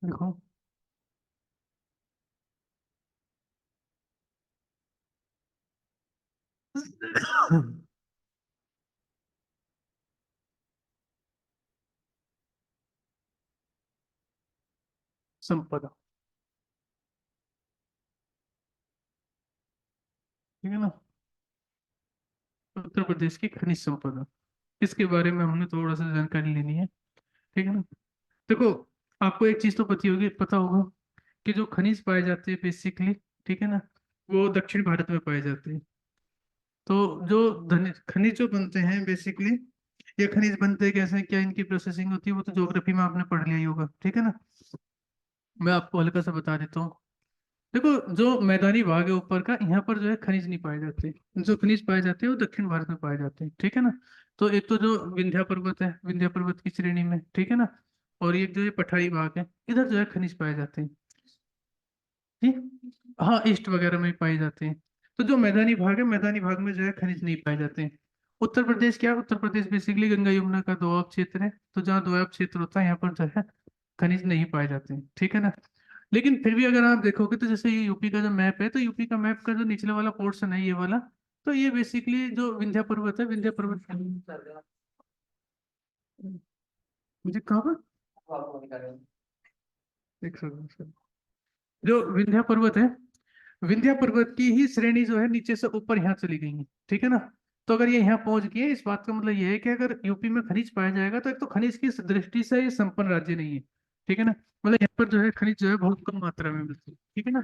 देखो। संपदा। ठीक है ना। उत्तर प्रदेश की खनिज संपदा, इसके बारे में हमने थोड़ा सा जानकारी लेनी है। ठीक है ना। देखो, आपको एक चीज तो पता होगा कि जो खनिज पाए जाते हैं बेसिकली, ठीक है ना, वो दक्षिण भारत में पाए जाते हैं। तो जो खनिज जो बनते हैं बेसिकली, ये खनिज बनते कैसे हैं, क्या इनकी प्रोसेसिंग होती है, वो तो ज्योग्राफी में आपने पढ़ लिया ही होगा। ठीक है ना। मैं आपको हल्का सा बता देता हूँ। देखो, जो मैदानी भाग है ऊपर का, यहाँ पर जो है खनिज नहीं पाए जाते। जो खनिज पाए जाते हैं वो दक्षिण भारत में पाए जाते हैं। ठीक है ना। तो एक तो जो विंध्या पर्वत है, विंध्या पर्वत की श्रेणी में, ठीक है ना, और एक जो ये पठारी भाग है, इधर जो है खनिज पाए जाते हैं। ठीक। हाँ, ईस्ट वगैरह में भी पाए जाते हैं। तो जो मैदानी भाग है, मैदानी भाग में जो है खनिज नहीं पाए जाते हैं। उत्तर प्रदेश क्या है, उत्तर प्रदेश बेसिकली गंगा यमुना का दोआब क्षेत्र है। तो जहाँ दोआब क्षेत्र होता है, यहाँ पर जो है खनिज नहीं पाए जाते हैं। ठीक है ना। लेकिन फिर भी अगर आप देखोगे तो जैसे ये यूपी का जो मैप है, तो यूपी का मैप का जो निचले वाला पोर्शन है, ये वाला, तो ये बेसिकली जो विंध्या पर्वत है, विंध्या पर्वत। मुझे कहाँ पर एक सेकंड। जो विंध्या पर्वत है, विंध्या पर्वत की ही श्रेणी जो है नीचे से ऊपर यहाँ चली गई है। ठीक है ना। तो अगर ये यहाँ पहुंच गई है, इस बात का मतलब ये है कि अगर यूपी में खनिज पाया जाएगा, तो एक तो खनिज की दृष्टि से ये संपन्न राज्य नहीं है। ठीक है ना। मतलब यहाँ पर जो है खनिज जो है बहुत कम मात्रा में मिलते हैं। ठीक है ना।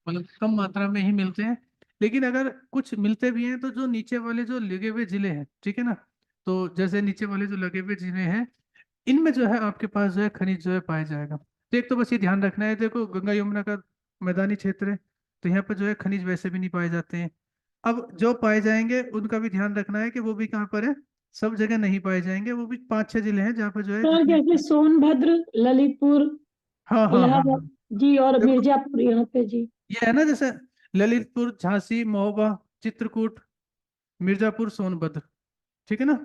मतलब कम मात्रा में ही मिलते हैं। लेकिन अगर कुछ मिलते भी हैं, तो जो नीचे वाले जो लगे हुए जिले हैं, ठीक है ना, तो जैसे नीचे वाले जो लगे हुए जिले हैं, इनमें जो है आपके पास जो है खनिज जो है पाया जाएगा। तो एक तो बस ये ध्यान रखना है, देखो गंगा यमुना का मैदानी क्षेत्र है, तो यहाँ पर जो है खनिज वैसे भी नहीं पाए जाते हैं। अब जो पाए जाएंगे उनका भी ध्यान रखना है कि वो भी कहाँ पर है। सब जगह नहीं पाए जाएंगे, वो भी पांच छह जिले हैं जहाँ पर जो है सर जितने। जैसे सोनभद्र, ललितपुर, हाँ हाँ हाँ हाँ। इलाहाबाद जी, और देखो, मिर्जापुर यहाँ पे जी। ये है ना, जैसे ललितपुर, झांसी, महोबा, चित्रकूट, मिर्जापुर, सोनभद्र। ठीक है ना।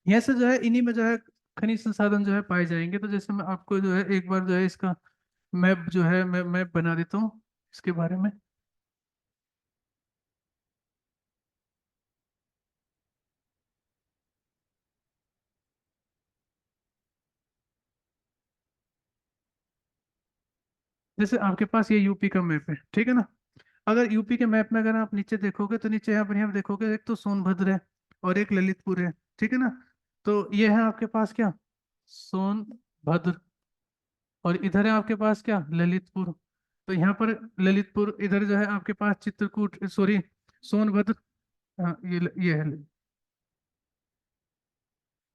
यहाँ से जो है इन्हीं में जो है खनिज संसाधन जो है पाए जाएंगे। तो जैसे मैं आपको जो है एक बार जो है इसका मैप जो है मैं मैप बना देता हूँ इसके बारे में। जैसे आपके पास ये यूपी का मैप है, ठीक है ना। अगर यूपी के मैप में अगर आप नीचे देखोगे, तो नीचे यहाँ पर देखोगे, एक तो सोनभद्र है और एक ललितपुर है। ठीक है ना। तो ये है आपके पास क्या, सोनभद्र, और इधर है आपके पास क्या, ललितपुर। तो यहाँ पर ललितपुर, इधर जो है आपके पास चित्रकूट, सॉरी, सोनभद्र। हाँ, ये है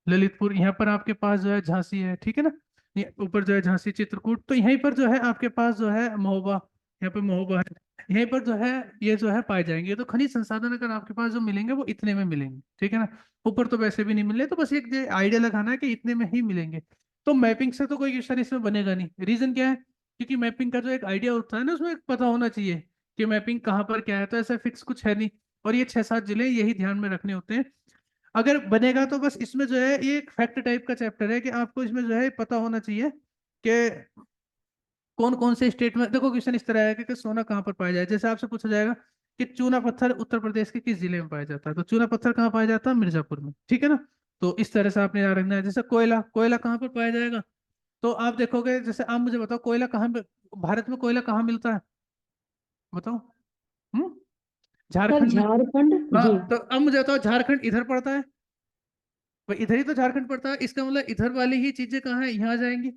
ललितपुर। यहाँ पर आपके पास जो है झांसी है। ठीक है ना। ये ऊपर जो है झांसी, चित्रकूट, तो यहीं पर जो है आपके पास जो है महोबा, यहाँ पे महोबा है। यहीं पर जो है ये जो है पाए जाएंगे। तो खनिज संसाधन अगर आपके पास जो मिलेंगे वो इतने में मिलेंगे। ठीक है ना। ऊपर तो वैसे भी नहीं मिलने, तो बस एक आइडिया लगाना है कि इतने में ही मिलेंगे। तो मैपिंग से तो कोई क्वेश्चन इसमें बनेगा नहीं। रीजन क्या है, क्योंकि मैपिंग का जो एक आइडिया होता है ना, उसमें एक पता होना चाहिए कि मैपिंग कहाँ पर क्या है। तो ऐसा फिक्स कुछ है नहीं। और ये छह सात जिले यही ध्यान में रखने होते हैं। अगर बनेगा तो बस इसमें जो है ये एक फैक्ट टाइप का चैप्टर है, कि आपको इसमें जो है पता होना चाहिए कि कौन कौन से स्टेट में। देखो, क्वेश्चन इस तरह है कि सोना कहाँ पर पाया जाए। जैसे आपसे पूछा जाएगा कि चूना पत्थर उत्तर प्रदेश के किस जिले में पाया जाता है, तो चूना पत्थर कहाँ पाया जाता है, मिर्जापुर में। ठीक है ना। तो इस तरह से आपने याद रखना है। जैसे कोयला, कोयला कहाँ पर पाया जाएगा, तो आप देखोगे, जैसे आप मुझे बताओ कोयला कहाँ भारत में कोयला कहाँ मिलता है, बताओ। हम्म। सर झारखंड में। झारखंड हाँ, जी। तो अब मुझे बताओ झारखंड इधर पड़ता है, भाई इधर ही तो झारखंड पड़ता है। इसका मतलब इधर वाली ही चीजें कहाँ है, यहाँ जाएंगी।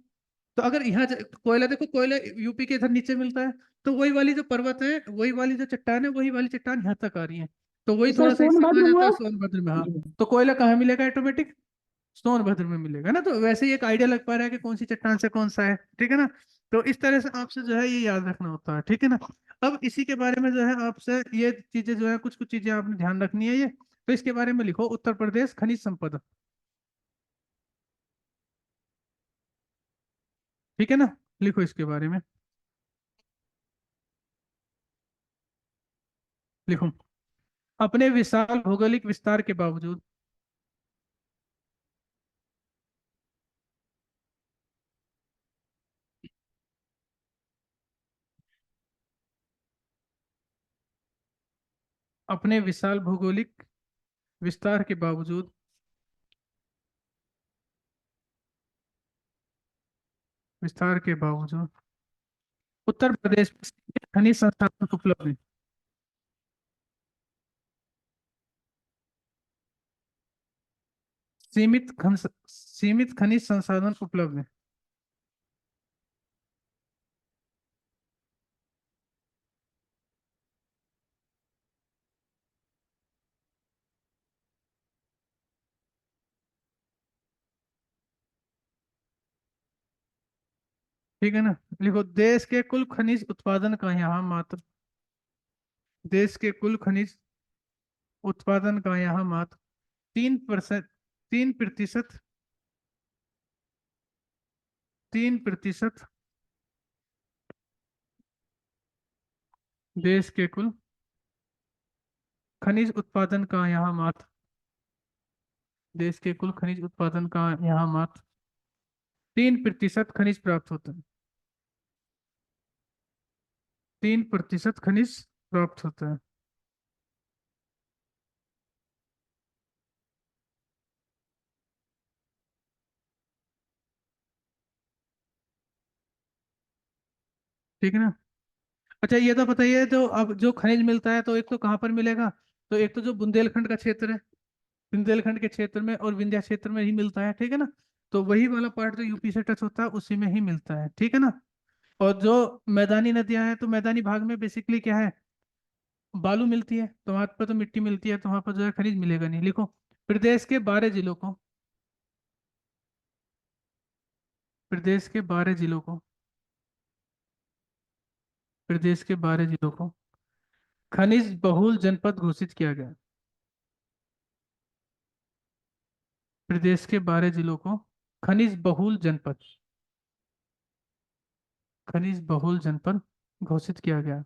तो अगर यहाँ कोयला, देखो कोयला यूपी के इधर नीचे मिलता है, तो वही वाली जो पर्वत है, वही वाली जो चट्टान है, वही वाली चट्टान यहाँ तक आ रही है। तो वही तो सर थोड़ा सा इससे कहा सोनभद्र जाता हुआ है सोनभद्र में। हाँ, जी। तो कोयला कहाँ मिलेगा ऑटोमेटिक, सोनभद्र में मिलेगा ना। तो वैसे ही एक आइडिया लग पा रहा है कि कौन सी चट्टान से कौन सा है। ठीक है ना। तो इस तरह से आपसे जो है ये याद रखना होता है। ठीक है ना। अब इसी के बारे में जो है आपसे ये चीजें जो है, कुछ कुछ चीजें आपने ध्यान रखनी है ये। तो इसके बारे में लिखो, उत्तर प्रदेश खनिज संपदा। ठीक है ना। लिखो इसके बारे में। लिखो, अपने विशाल भौगोलिक विस्तार के बावजूद, अपने विशाल भौगोलिक विस्तार के बावजूद उत्तर प्रदेश में सीमित खनिज संसाधन उपलब्ध हैं। सीमित खनिज संसाधन उपलब्ध हैं। ठीक है ना। लिखो, देश के कुल खनिज उत्पादन का यहाँ मात्र 3%, 3%, 3%। देश के कुल खनिज उत्पादन का यहाँ मात्र देश के कुल खनिज उत्पादन का यहाँ मात्र 3% खनिज प्राप्त होता है। 3% खनिज प्राप्त होता है। ठीक है ना। अच्छा, ये तो बताइए, जो अब जो खनिज मिलता है तो एक तो कहाँ पर मिलेगा? तो एक तो जो बुंदेलखंड का क्षेत्र है, बुंदेलखंड के क्षेत्र में और विंध्या क्षेत्र में ही मिलता है। ठीक है ना। तो वही वाला पार्ट जो यूपी से टच होता है उसी में ही मिलता है। ठीक है ना। और जो मैदानी नदियां हैं, तो मैदानी भाग में बेसिकली क्या है? बालू मिलती है, तो वहां पर तो मिट्टी मिलती है, तो वहां पर जो है खनिज मिलेगा नहीं। लिखो, प्रदेश के 12 जिलों को प्रदेश के 12 जिलों को प्रदेश के 12 जिलों को खनिज बहुल जनपद घोषित किया गया। प्रदेश के 12 जिलों को खनिज बहुल जनपद खनिज बहुल जनपद घोषित किया गया।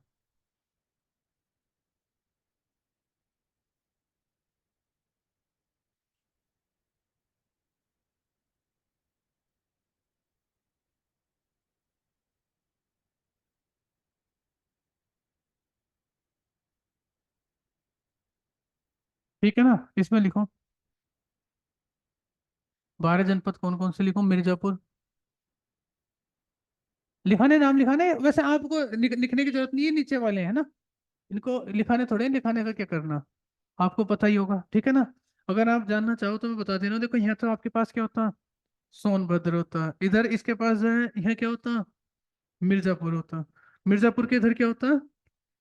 ठीक है ना। इसमें लिखो 12 जनपद कौन कौन से, लिखो मिर्जापुर। लिखाने, नाम लिखाने, वैसे आपको लिखने की जरूरत नहीं है, नीचे वाले हैं ना, इनको लिखाने थोड़े, लिखाने का क्या करना, आपको पता ही होगा। ठीक है ना। अगर आप जानना चाहो तो मैं बता दे रहा हूँ। देखो, यहाँ तो आपके पास क्या होता है? सोनभद्र होता है। इधर इसके पास जो है, यहाँ क्या होता है? मिर्जापुर होता है। मिर्जापुर के इधर क्या होता है?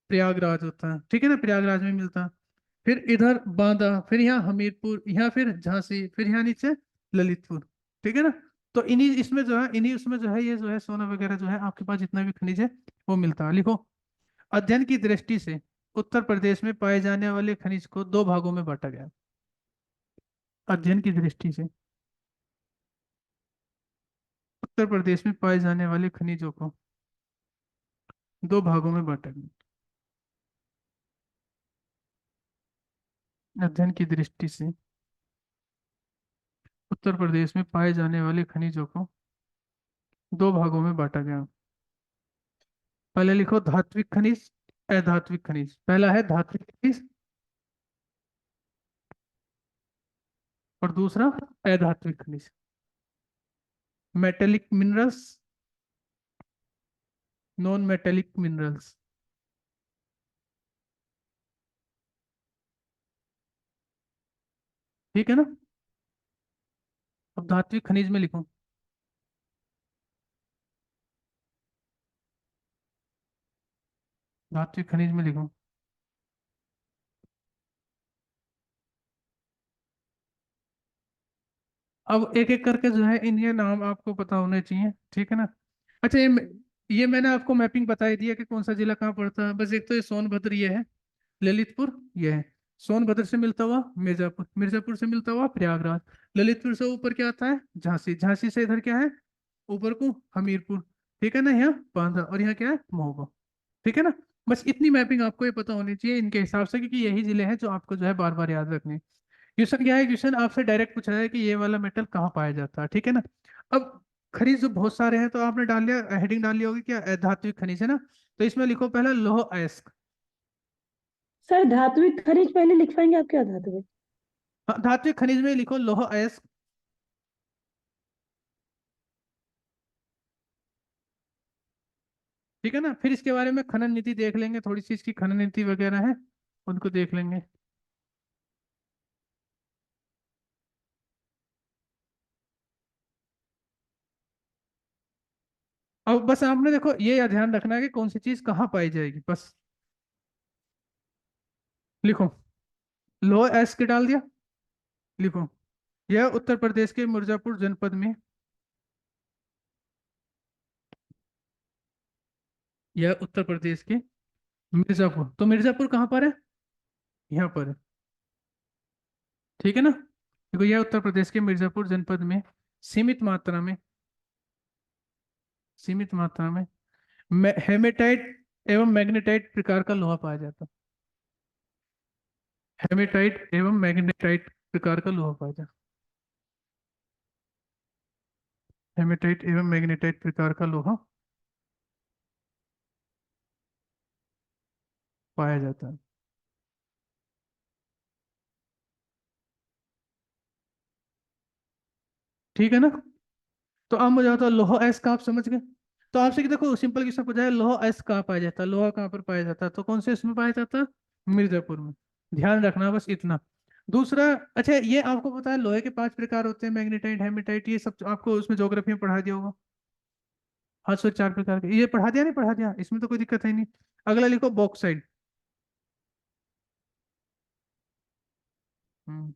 प्रयागराज होता है। ठीक है ना, प्रयागराज में मिलता है। फिर इधर बांदा, फिर यहाँ हमीरपुर, यहाँ फिर झांसी, फिर यहाँ नीचे ललितपुर। ठीक है ना। तो इन्हीं उसमें जो है, ये जो है सोना वगैरह जो है आपके पास जितना भी खनिज है वो मिलता है। लिखो, अध्ययन की दृष्टि से उत्तर प्रदेश में पाए जाने वाले खनिज को दो भागों में बांटा गया। अध्ययन की दृष्टि से उत्तर प्रदेश में पाए जाने वाले खनिजों को दो भागों में बांटा गया। अध्ययन की दृष्टि से उत्तर प्रदेश में पाए जाने वाले खनिजों को दो भागों में बांटा गया। पहले लिखो धात्विक खनिज, अधात्विक खनिज। पहला है धात्विक खनिज और दूसरा अधात्विक खनिज। Metallic minerals, non metallic minerals. ठीक है ना। अब धात्विक खनिज में लिखो, धात्विक खनिज में लिखो। अब एक एक करके जो है इनके नाम आपको पता होने चाहिए। ठीक है ना। अच्छा, ये मैंने आपको मैपिंग बता ही दिया कि कौन सा जिला कहाँ पड़ता है। बस एक तो ये सोनभद्र ये है, ललितपुर ये है। सोनभद्र से मिलता हुआ मिर्जापुर, मिर्जापुर से मिलता हुआ प्रयागराज, ललितपुर से ऊपर क्या आता है? झांसी, झांसी से इधर क्या है ऊपर को? हमीरपुर। ठीक है ना। यहाँ बांदा, और यहाँ क्या है? महोबा। ठीक है ना। बस इतनी मैपिंग आपको ये पता होनी चाहिए इनके हिसाब से, क्योंकि यही जिले हैं जो आपको जो है बार बार याद रखने हैं। क्वेश्चन क्या है? क्वेश्चन आपसे डायरेक्ट पूछा है कि ये वाला मेटल कहाँ पाया जाता है। ठीक है ना। अब खनिज जो बहुत सारे हैं, तो आपने डाल लिया, हेडिंग डाल ली होगी क्या, धात्विक खनिज है ना। तो इसमें लिखो पहला लौह अयस्क। सर धात्विक खनिज पहले लिख पाएंगे आप क्या धात्विक? हाँ, धात्विक खनिज में लिखो लौह अयस्क। ठीक है ना, फिर इसके बारे में खनन नीति देख लेंगे, थोड़ी सी इसकी खनन नीति वगैरह है, उनको देख लेंगे। अब बस आपने देखो ये या ध्यान रखना है कि कौन सी चीज कहाँ पाई जाएगी, बस लिखो। लौह अयस्क डाल दिया, लिखो। यह उत्तर प्रदेश के मिर्जापुर जनपद में, यह उत्तर प्रदेश के मिर्जापुर, तो मिर्जापुर कहाँ पर है? यहाँ पर है। ठीक है ना, देखो यह उत्तर प्रदेश के मिर्जापुर जनपद में सीमित मात्रा में, सीमित मात्रा में हेमेटाइट एवं मैग्नेटाइट प्रकार का लोहा पाया जाता है। हेमेटाइट एवं मैग्नेटाइट प्रकार का लोहा पाया जाता है। हेमेटाइट एवं मैग्नेटाइट प्रकार का लोहा पाया जाता है। ठीक है ना, तो अब मुझे बताओ लोहा अयस्क आप समझ गए। तो आपसे कि देखो सिंपल क्वेश्चन पूछा है, लोहा अयस्क कहाँ पाया जाता है, लोहा कहाँ पर पाया जाता है, तो कौन से इसमें पाया जाता है? मिर्जापुर में। ध्यान रखना बस इतना। दूसरा, अच्छा ये आपको पता है लोहे के 5 प्रकार होते हैं, मैग्नेटाइट, हेमेटाइट, ये सब आपको उसमें ज्योग्राफी में पढ़ा दिया होगा। हाँ सो 4 प्रकार के, ये पढ़ा दिया नहीं पढ़ा दिया, इसमें तो कोई दिक्कत है नहीं। अगला लिखो बॉक्साइड। हम्म।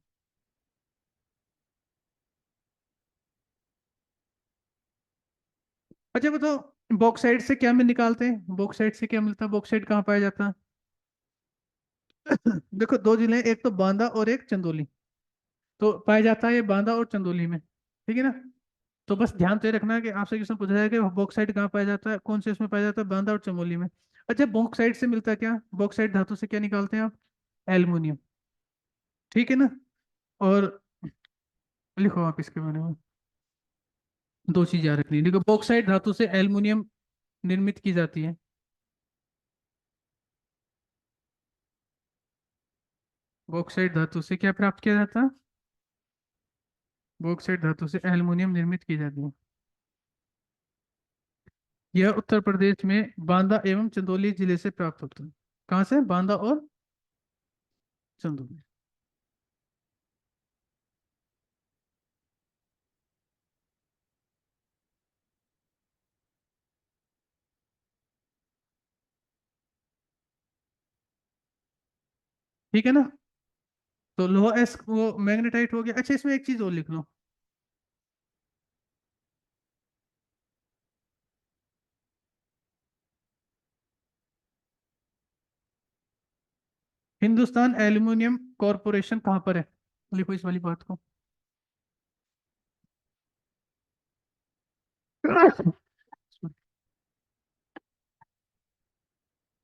अच्छा बताओ बॉक्साइड से क्या में निकालते हैं, बॉक्साइड से क्या मिलता है, बॉक्साइड कहाँ पाया जाता है? देखो 2 जिले हैं, एक तो बांदा और एक चंदौली, तो पाया जाता है ये बांदा और चंदौली में। ठीक है ना, तो बस ध्यान तो ये रखना है कि आपसे क्वेश्चन पूछा जाए कि बॉक्साइड कहाँ पाया जाता है, कौन से इसमें पाया जाता है, बांदा और चमोली में। अच्छा बॉक्साइड से मिलता है क्या, बॉक्साइड धातु से क्या निकालते हैं आप? एल्युमिनियम। ठीक है ना, और लिखो आप इसके बारे में, 2 चीज याद रखनी है। देखो बॉक्साइड धातु से एल्युमिनियम निर्मित की जाती है। बॉक्साइड धातु से क्या प्राप्त किया जाता है? बॉक्साइड धातु से एल्युमिनियम निर्मित की जाती है। यह उत्तर प्रदेश में बांदा एवं चंदौली जिले से प्राप्त होता है। कहाँ से? बांदा और चंदौली। ठीक है ना, तो लोहा एस वो मैग्नेटाइट हो गया। अच्छा इसमें एक चीज और लिख लो, हिंदुस्तान एल्यूमिनियम कॉरपोरेशन कहाँ पर है, लिखो इस वाली बात को।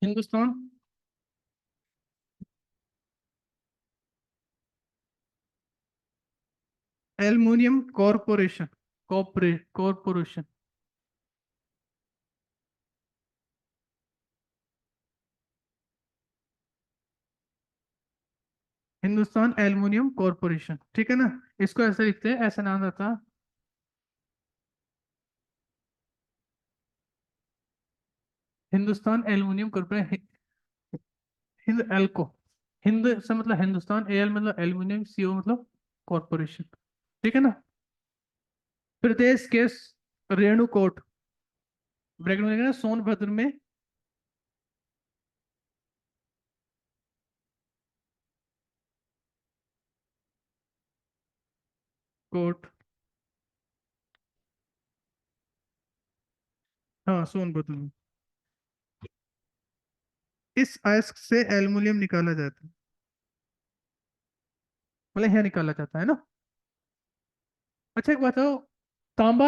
Hindustan aluminium corporation, corporation. Hindustan aluminium corporation, ठीक है ना, इसको ऐसे लिखते हैं, ऐसा नाम रहता है, हिंदुस्तान एल्यूमिनियम कॉरपोरेशन। हिंद एल्को, हिंद से मतलब हिंदुस्तान, एल मतलब एल्यूमिनियम, सीओ मतलब कॉरपोरेशन। ठीक है ना, प्रदेश के रेणुकूट, ब्रैकेट में लिखना है, सोनभद्र में, कोट, हाँ सोनभद्र में, इस अयस्क से एल्युमिनियम निकाला जाता है, मतलब यहाँ निकाला जाता है ना। अच्छा एक बात बताओ, तांबा,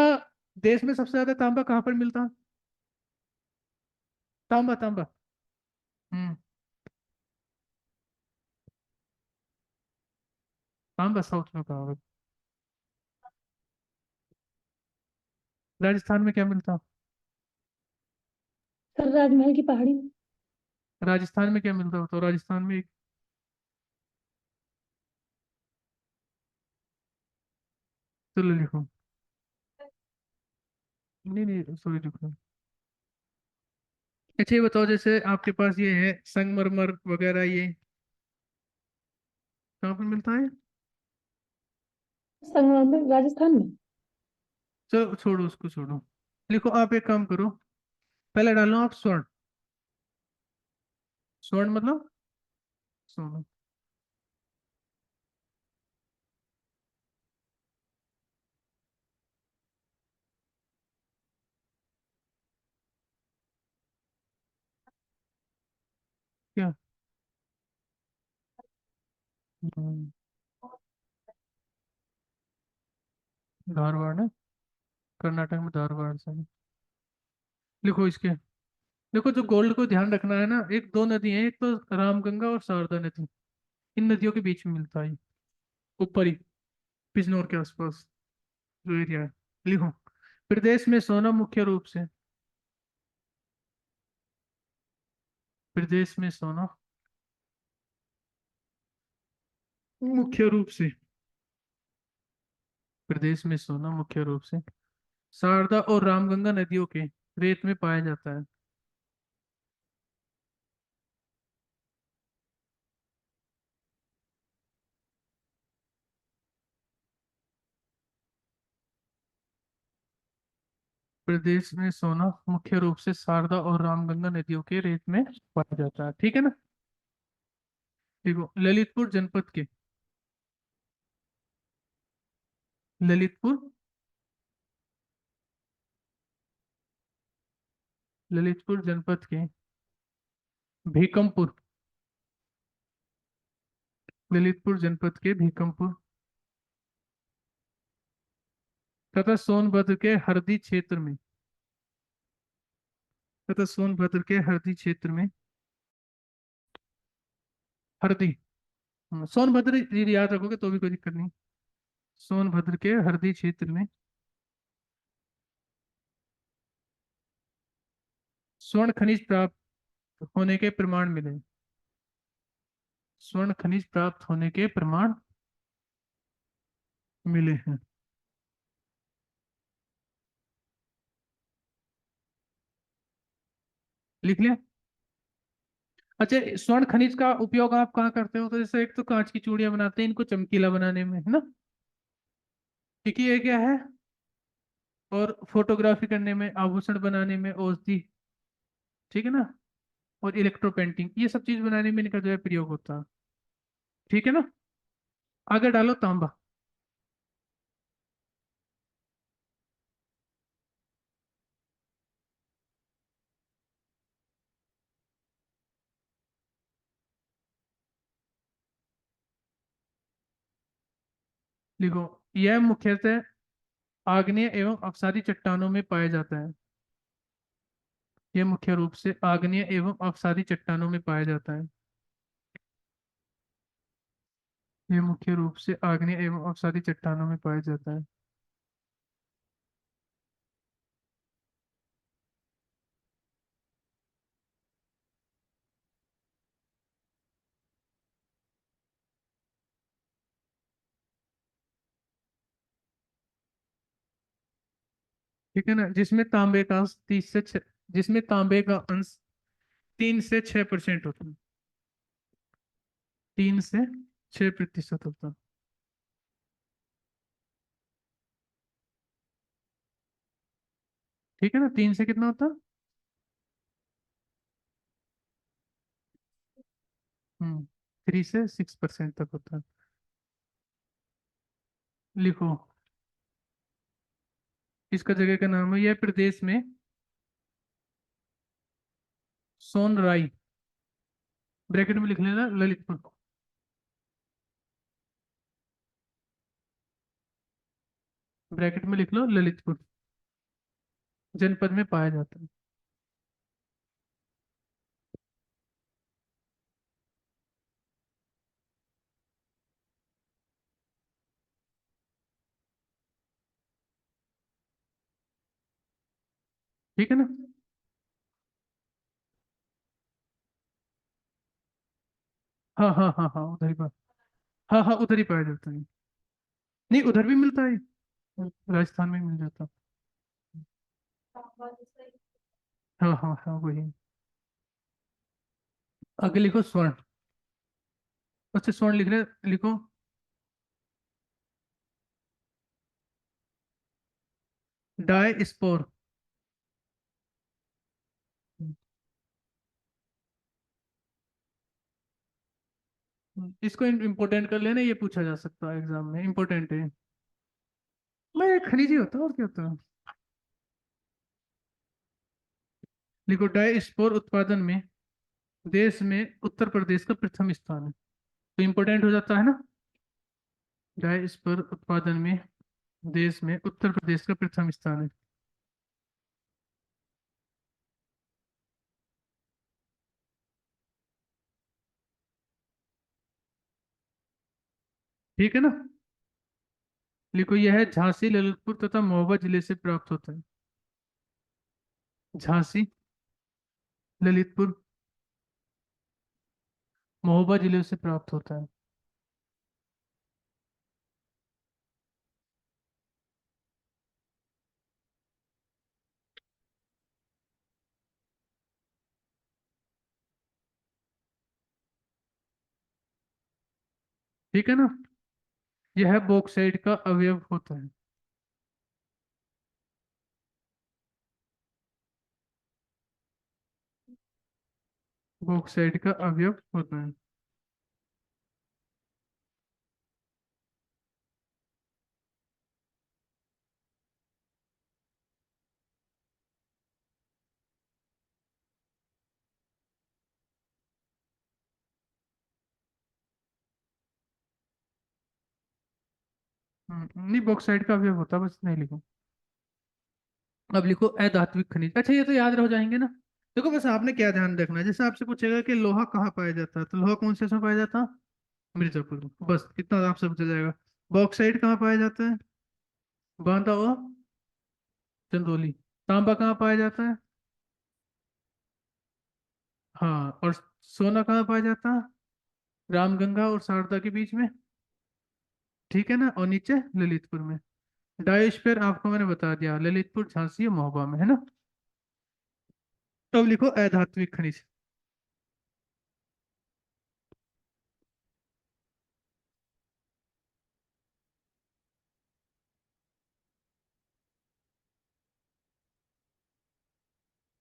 देश में सबसे ज्यादा तांबा कहाँ पर मिलता है? तांबा तांबा। हम्म। तांबा साउथ में कहाँ होगा? राजस्थान में क्या मिलता है? सर राजमहल की पहाड़ी में। राजस्थान में क्या मिलता होता है राजस्थान में चलो लिखो। नहीं नहीं सॉरी लिखो। अच्छा ये बताओ, जैसे आपके पास ये है संगमरमर वगैरह, ये कहाँ पर मिलता है? संगमरमर में राजस्थान में। चलो छोड़ो, उसको छोड़ो। लिखो, आप एक काम करो, पहले डालो आप स्वर्ण। स्वर्ण मतलब सोना। क्या? हम्म, धारवाड़ है, कर्नाटक में धारवाड़ से। लिखो इसके। देखो, जो गोल्ड को ध्यान रखना है ना, एक दो नदी है, एक तो रामगंगा और शारदा नदी, इन नदियों के बीच में मिलता है ये, ऊपर ही, बिजनौर के आसपास जो एरिया है। लिखो, प्रदेश में सोना मुख्य रूप से, प्रदेश में सोना मुख्य रूप से, प्रदेश में सोना मुख्य रूप से शारदा और रामगंगा नदियों के रेत में पाया जाता है। प्रदेश में सोना मुख्य रूप से शारदा और रामगंगा नदियों के रेत में पाया जाता है, ठीक है ना? देखो, ललितपुर जनपद के, ललितपुर, ललितपुर जनपद के भीकमपुर, ललितपुर जनपद के भीकमपुर तथा सोनभद्र के हरदी क्षेत्र में, तथा सोनभद्र के हरदी क्षेत्र में, हरदी, सोनभद्र यदि याद रखोगे तो भी कोई दिक्कत नहीं। सोनभद्र के हरदी क्षेत्र में स्वर्ण खनिज प्राप्त होने के प्रमाण मिले, स्वर्ण खनिज प्राप्त होने के प्रमाण मिले हैं। लिख लिया? अच्छा, स्वर्ण खनिज का उपयोग आप कहाँ करते हो? तो जैसे एक तो कांच की चूड़ियां बनाते हैं इनको चमकीला बनाने में, है ना? एक ये क्या है, और फोटोग्राफी करने में, आभूषण बनाने में, औषधि, ठीक है ना, और इलेक्ट्रो पेंटिंग, ये सब चीज बनाने में इनका जो है प्रयोग होता है, ठीक है ना? आगे डालो तांबा। लिखो, यह मुख्यतः आग्नेय एवं अपसारी चट्टानों में पाया जाता है, यह मुख्य रूप से आग्नेय एवं अपसारी चट्टानों में पाया जाता है, यह मुख्य रूप से आग्नेय एवं अपसारी चट्टानों में पाया जाता है। ठीक है ना, जिसमें तांबे का अंश 30 से 6, जिसमें तांबे का अंश 3 से 6% होता है, 3 से 6% होता है। ठीक है ना, 3 से कितना होता है? 3 से 6% तक होता है। लिखो, इसका जगह का नाम है, यह प्रदेश में सोनराई, ब्रैकेट में लिख लेना ललितपुर, ब्रैकेट में लिख लो ललितपुर जनपद में पाया जाता है। ठीक है ना? हाँ हाँ हाँ हाँ, उधर ही हाँ हाँ, उधर ही पाया जाता है। नहीं, उधर भी मिलता है, राजस्थान में मिल जाता। हाँ हाँ हाँ, वही। आगे लिखो स्वर्ण। अच्छा, स्वर्ण लिख रहे, लिखो डाई स्पोर। इसको इम्पोर्टेंट कर लेना, ये पूछा जा सकता है एग्जाम में, इम्पोर्टेंट है। मैं खनिज ही होता है, और क्या होता है। लिखो डाई स्पोर उत्पादन में देश में उत्तर प्रदेश का प्रथम स्थान है। तो इम्पोर्टेंट हो जाता है ना। डाई स्पोर उत्पादन में देश में उत्तर प्रदेश का प्रथम स्थान है। ठीक है ना। लिखो यह है झांसी, ललितपुर तथा महोबा जिले से प्राप्त होता है। झांसी, ललितपुर, महोबा जिले से प्राप्त होता है। ठीक है ना। यह बॉक्साइट का अवयव होता है। बॉक्साइट का अवयव होता है। नहीं, बॉक्साइट का अवयव होता है, बस नहीं लिखो। अब लिखो अधात्विक खनिज। अच्छा, ये तो याद रह जाएंगे ना। देखो बस आपने क्या ध्यान रखना है, जैसे आपसे पूछेगा कि लोहा कहाँ पाया जाता है, तो लोहा कौन से में पाया जाता है? मिर्जापुर में। बस इतना आपसे पूछा जाएगा। बॉक्साइट कहाँ पाया जाता है? बांदा और चंदौली। तांबा कहाँ पाया जाता है? हाँ, और सोना कहाँ पाया जाता है? रामगंगा और शारदा के बीच में। ठीक है ना, और नीचे ललितपुर में। डायोस्फीयर आपको मैंने बता दिया, ललितपुर, झांसी और महोबा में, है ना। तो अब लिखो अधात्विक खनिज।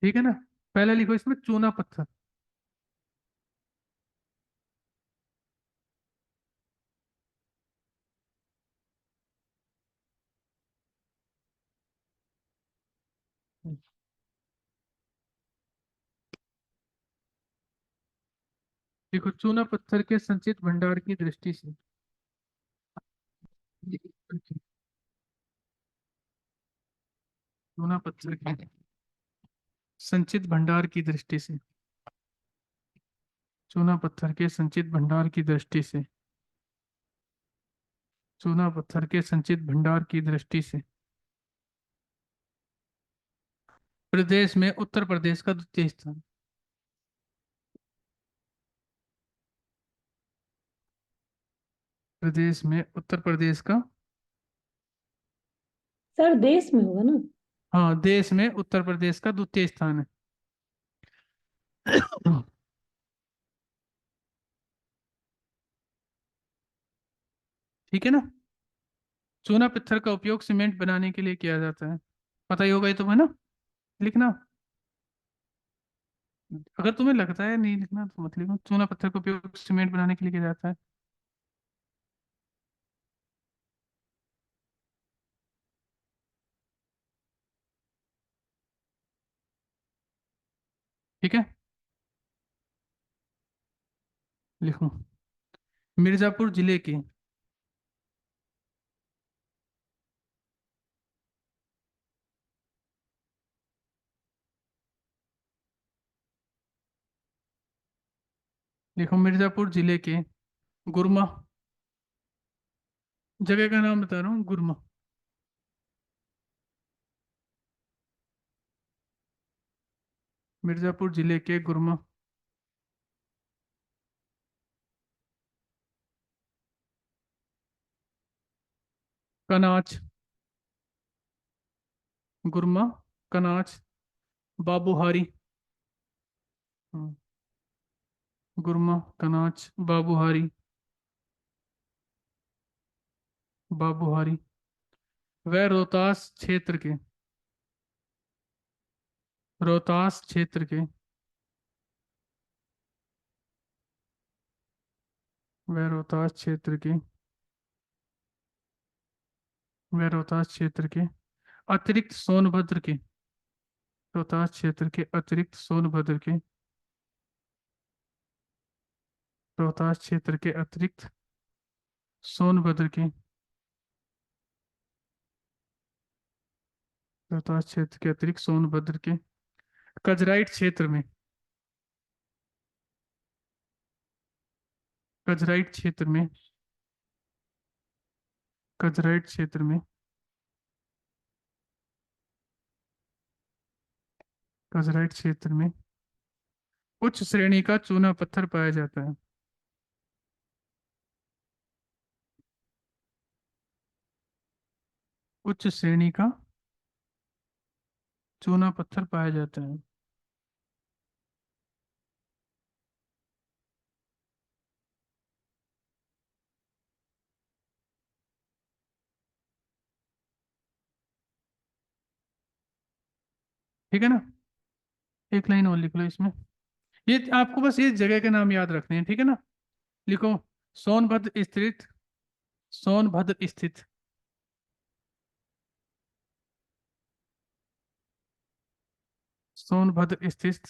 ठीक है ना। पहले लिखो इसमें चूना पत्थर। देखो चूना पत्थर के संचित भंडार की दृष्टि से। चूना पत्थर के संचित भंडार की दृष्टि से। चूना पत्थर के संचित भंडार की दृष्टि से। चूना पत्थर के संचित भंडार की दृष्टि से प्रदेश में उत्तर प्रदेश का द्वितीय स्थान। प्रदेश में उत्तर प्रदेश का। सर देश में होगा ना। हाँ, देश में उत्तर प्रदेश का द्वितीय स्थान है। ठीक है ना। चूना पत्थर का उपयोग सीमेंट बनाने के लिए किया जाता है। पता ही होगा ये तुम्हें ना। लिखना। अगर तुम्हें लगता है नहीं लिखना तो मत लिखो। चूना पत्थर का उपयोग सीमेंट बनाने के लिए किया जाता है। ठीक है, लिखो मिर्जापुर जिले के। लिखो मिर्जापुर जिले के गुरमा। जगह का नाम बता रहा हूँ, गुरमा। मिर्जापुर जिले के गुरमा कनाच, गुरमा, कनाच, बाबूहारी। हम्म, गुरमा, कनाच, बाबूहारी, बाबूहारी। वह रोहतास क्षेत्र के, रोहतास क्षेत्र के, वह रोहतास क्षेत्र के, वह रोहतास क्षेत्र के अतिरिक्त सोनभद्र के, रोहतास क्षेत्र के अतिरिक्त सोनभद्र के, रोहतास क्षेत्र के अतिरिक्त सोनभद्र के, रोहतास क्षेत्र के अतिरिक्त सोनभद्र के कजराइट क्षेत्र में, कजराइट क्षेत्र में, कजराइट क्षेत्र में, कजराइट क्षेत्र में उच्च श्रेणी का चूना पत्थर पाया जाता है। उच्च श्रेणी का चूना पत्थर पाया जाता है। ठीक है ना। एक लाइन और लिख लो इसमें। ये आपको बस ये जगह के नाम याद रखने हैं, ठीक है ना। लिखो, सोनभद्र स्थित, सोनभद्र स्थित, सोनभद्र स्थित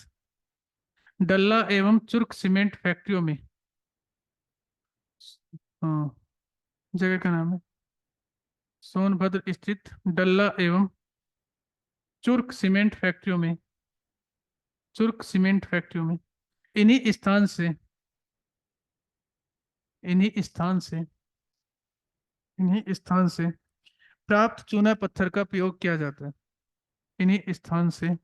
डल्ला एवं चुर्क सीमेंट फैक्ट्रियों में। हाँ, जगह का नाम है। सोनभद्र स्थित डल्ला एवं चुर्क सीमेंट फैक्ट्रियों में, चुर्क सीमेंट फैक्ट्रियों में इन्हीं स्थान से, इन्हीं स्थान से, इन्हीं स्थान से प्राप्त चूना पत्थर का प्रयोग किया जाता है। इन्हीं स्थान से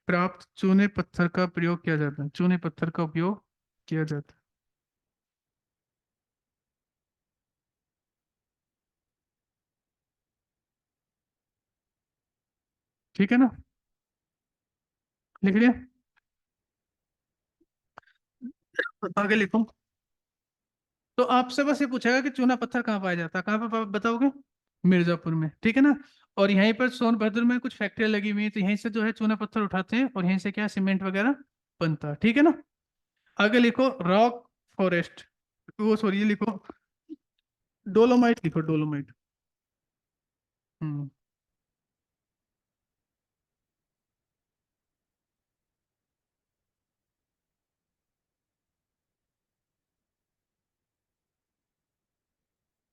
प्राप्त चूने पत्थर का प्रयोग किया जाता है, चूने पत्थर का उपयोग किया जाता है। ठीक है ना। लिख लिया। आगे लिखो। तो आपसे बस ये पूछेगा कि चूना पत्थर कहाँ पाया जाता है, कहाँ पे बताओगे। मिर्जापुर में, ठीक है ना। और यहीं पर सोनभद्र में कुछ फैक्ट्रियां लगी हुई हैं, तो यहीं से जो है चूना पत्थर उठाते हैं और यहीं से क्या सीमेंट वगैरह बनता है, ठीक है ना। आगे लिखो रॉक फॉरेस्ट, वो सॉरी ये लिखो डोलोमाइट, लिखो डोलोमाइट। हम्म।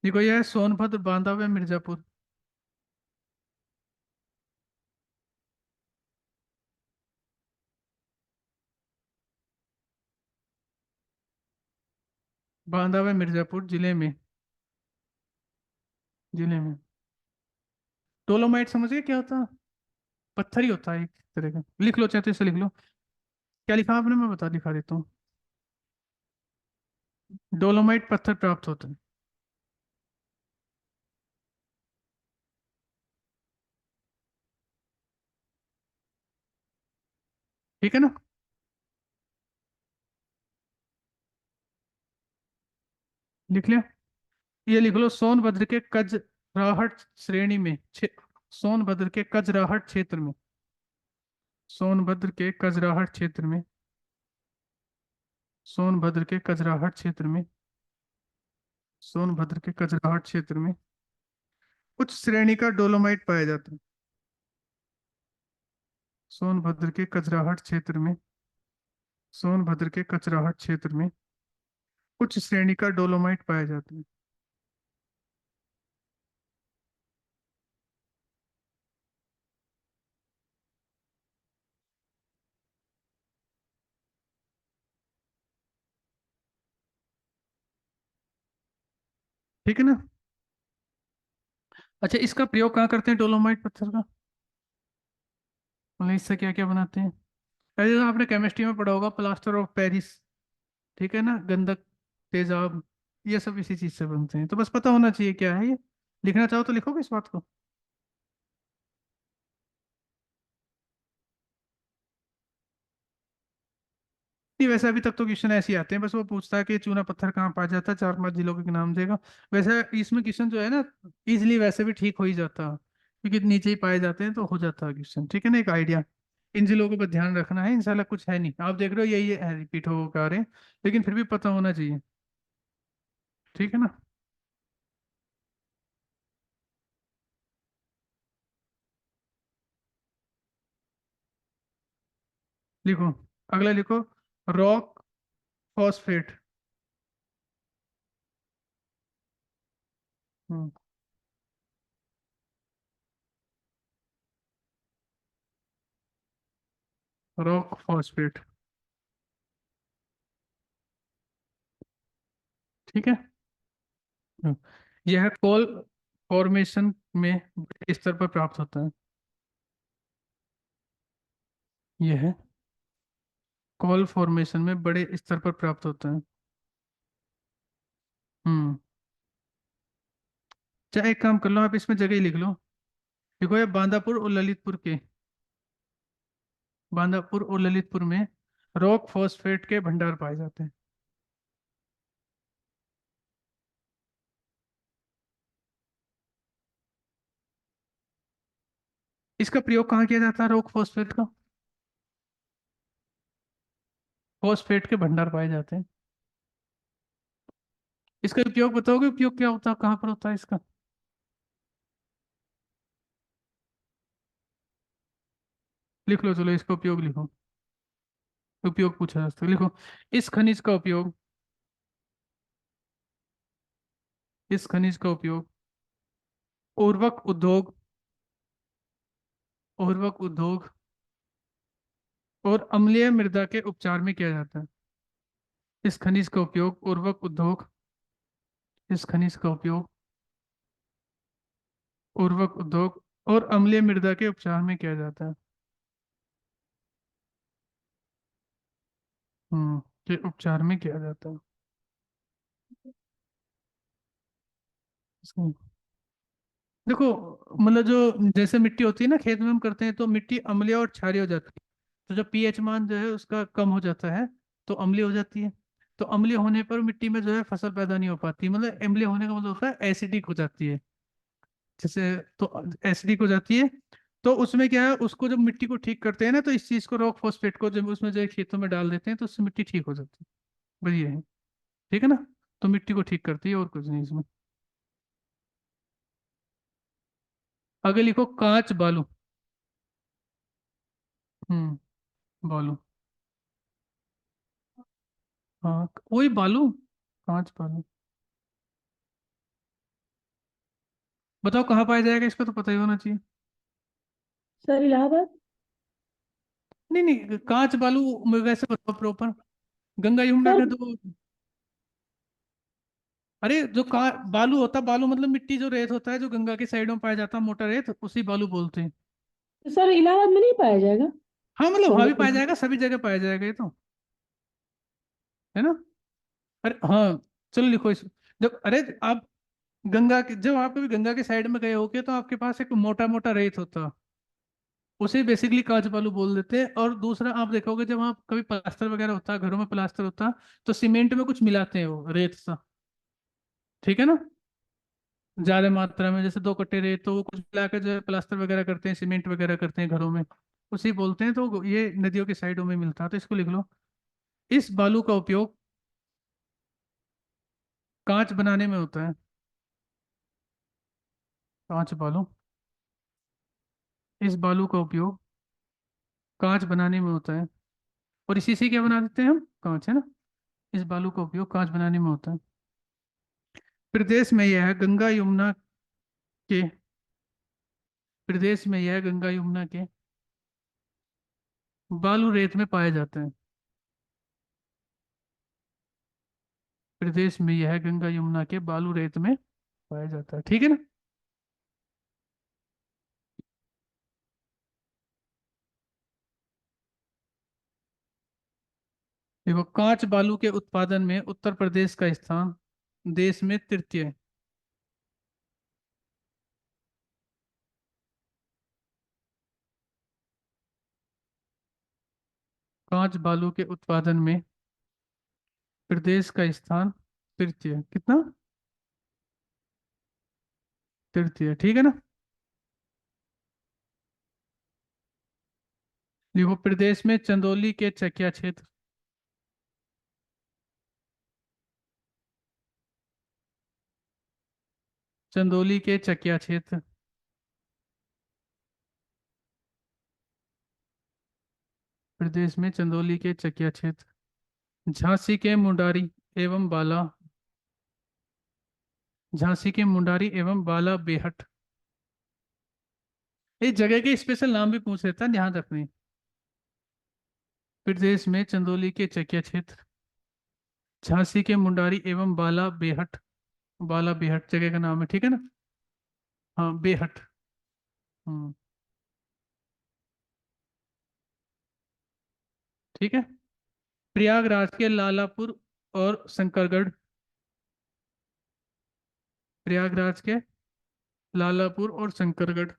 देखो ये है सोनभद्र, बांधवगढ़, मिर्जापुर। बांधवगढ़ मिर्जापुर जिले में, जिले में। डोलोमाइट समझ गए क्या होता है। पत्थर ही होता है एक तरह का। लिख लो चाहे तो इसे लिख लो। क्या लिखा आपने, मैं बता दिखा देता हूँ। डोलोमाइट पत्थर प्राप्त होता है। ठीक है ना। लिख लिया। ये लिख लो सोनभद्र के कजराहट श्रेणी में सोनभद्र के कजराहट क्षेत्र में, सोनभद्र के कजराहट क्षेत्र में, सोनभद्र के कजराहट क्षेत्र में, सोनभद्र के कजराहट क्षेत्र में उच्च श्रेणी का डोलोमाइट पाया जाता है। सोनभद्र के कजराहट क्षेत्र में, सोनभद्र के कचराहट क्षेत्र में उच्च श्रेणी का डोलोमाइट पाया जाता है। ठीक है ना। अच्छा, इसका प्रयोग कहाँ करते हैं डोलोमाइट पत्थर का, मतलब इससे क्या क्या बनाते हैं। अरे जो आपने केमिस्ट्री में पढ़ा होगा, प्लास्टर ऑफ पेरिस, ठीक है ना, गंधक, तेजाब, ये सब इसी चीज से बनते हैं, तो बस पता होना चाहिए क्या है ये। लिखना चाहो तो लिखोगे इस बात को। नहीं वैसे अभी तक तो क्वेश्चन ऐसे ही आते हैं, बस वो पूछता है कि चूना पत्थर कहाँ पाया जाता है, 4-5 जिलों के नाम देगा। वैसे इसमें क्वेश्चन जो है ना, इजिली वैसे भी ठीक हो ही जाता है, क्योंकि नीचे ही पाए जाते हैं तो हो जाता है क्वेश्चन, ठीक है ना, एक आइडिया। इन जिलों को बस ध्यान रखना है, इंशाल्लाह कुछ है नहीं, आप देख रहे हो यही है, रिपीट हो कर रहे हैं, लेकिन फिर भी पता होना चाहिए, ठीक है ना। लिखो, अगला लिखो, रॉक फॉस्फेट। हम्म, रॉक फॉस्फेट, ठीक है। हम्म, यह कोल फॉर्मेशन में स्तर पर प्राप्त होता है। यह कॉल फॉर्मेशन में बड़े स्तर पर प्राप्त होता है। हम्म। चाहे एक काम कर लो, आप इसमें जगह ही लिख लो। देखो ये बांदापुर और ललितपुर के, बांदापुर और ललितपुर में रॉक फॉस्फेट के भंडार पाए जाते हैं। इसका प्रयोग कहाँ किया जाता है रॉक फॉस्फेट का? फॉस्फेट के भंडार पाए जाते हैं। इसका उपयोग बताओगे, उपयोग क्या होता है, कहाँ पर होता है इसका? लिख लो, चलो इसका उपयोग लिखो। उपयोग पूछा जा सकता है, लिखो, इस खनिज का उपयोग, इस खनिज का उपयोग उर्वरक उद्योग, उर्वरक उद्योग और अम्लीय मृदा के उपचार में किया जाता है। इस खनिज का उपयोग उर्वरक उद्योग, इस खनिज का उपयोग उर्वरक उद्योग और अम्लीय मृदा के उपचार में किया जाता है। के उपचार में किया जाता है। इसको- देखो, मतलब जो जैसे मिट्टी होती है ना, खेत में हम करते हैं तो मिट्टी अम्लीय और क्षारीय हो जाती है, तो जब पीएच मान जो है उसका कम हो जाता है तो अम्लीय हो जाती है। तो अम्लीय होने पर मिट्टी में जो है फसल पैदा नहीं हो पाती, मतलब अम्लीय होने का मतलब होता है एसिडिक हो जाती है, जैसे, तो एसिडिक हो जाती है। तो उसमें क्या है, उसको जब मिट्टी को ठीक करते हैं ना, तो इस चीज को रॉक फॉस्फेट को जब उसमें जो है खेतों में डाल देते हैं तो उससे मिट्टी ठीक हो जाती है, बस ये है, ठीक है ना। तो मिट्टी को ठीक करती है और कुछ नहीं इसमें। आगे लिखो, कांच बालू। बालू, हाँ वही बालू, कांच बालू। बताओ कहाँ पाया जाएगा, इसका तो पता ही होना चाहिए। सर इलाहाबाद। नहीं नहीं, कांच बालू वैसे बताओ प्रॉपर, गंगा यमुना सर का तो, अरे जो का बालू होता है, बालू मतलब मिट्टी जो रेत होता है जो गंगा की साइडों में पाया जाता है, मोटा रेत, उसी बालू बोलते हैं। सर इलाहाबाद में नहीं पाया जाएगा। हाँ मतलब वहां भी सोनभद्र पाया में। जाएगा, सभी जगह पाया जाएगा ये तो, है ना। अरे हाँ, चलो लिखो इस, जब अरे आप गंगा के, जब आप कभी गंगा के साइड में गए होगे तो आपके पास एक मोटा मोटा रेत होता, उसे बेसिकली कांच बालू बोल देते हैं। और दूसरा आप देखोगे, जब आप कभी प्लास्टर वगैरह होता है, घरों में प्लास्टर होता है, तो सीमेंट में कुछ मिलाते हैं वो रेत सा, ठीक है ना, ज्यादा मात्रा में, जैसे 2 कट्टे रेत, तो वो कुछ मिला के जो है प्लास्टर वगैरह करते हैं, सीमेंट वगैरह करते हैं घरों में, उसी बोलते हैं। तो ये नदियों की साइडों में मिलता है, तो इसको लिख लो, इस बालू का उपयोग कांच बनाने में होता है। कांच बालू, इस बालू का उपयोग कांच बनाने में होता है, और इसी से क्या बना देते हैं हम, कांच, है ना। इस बालू का उपयोग कांच बनाने में होता है। प्रदेश में यह गंगा यमुना के, प्रदेश में यह गंगा यमुना के बालू रेत में पाया जाता है। प्रदेश में यह गंगा यमुना के बालू रेत में पाया जाता है, ठीक है ना। देखो, कांच बालू के उत्पादन में उत्तर प्रदेश का स्थान देश में तृतीय है। कांच बालू के उत्पादन में प्रदेश का स्थान तृतीय। कितना? तृतीय, ठीक है ना। देखो, प्रदेश में चंदौली के चकिया क्षेत्र, चंदौली के चकिया क्षेत्र, प्रदेश में चंदौली के चकिया क्षेत्र, झांसी के मुंडारी एवं बाला, झांसी के मुंडारी एवं बाला बेहट। इस जगह के स्पेशल नाम भी पूछ लेता है, ध्यान रखनी। प्रदेश में चंदौली के चकिया क्षेत्र, झांसी के मुंडारी एवं बाला बेहट। बाला बेहट जगह का नाम है, ठीक है ना। हाँ, बेहट। हम्म। ठीक है। प्रयागराज के लालापुर और शंकरगढ़, प्रयागराज के लालापुर और शंकरगढ़,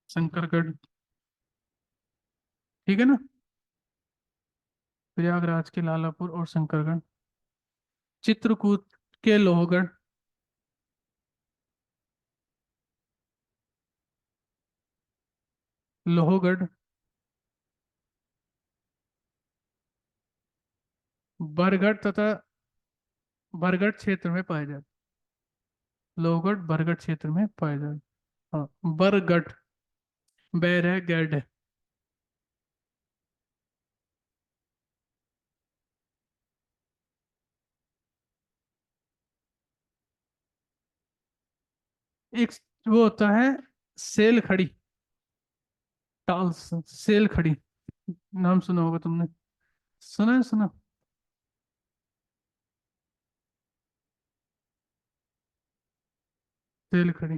शंकरगढ़, ठीक है ना। प्रयागराज के लालापुर और शंकरगढ़, चित्रकूट के लोहगढ़, लोहगढ़, बरगढ़ तथा बरगढ़ क्षेत्र में पाए जाते। लोहगढ़ बरगढ़ क्षेत्र में पाए जाते। हाँ, बरगढ़, बैर है, गैड है। एक वो होता है सेल खड़ी, टाल्स, सेल खड़ी, नाम सुना होगा तुमने। सुना है, सुना। सेल खड़ी,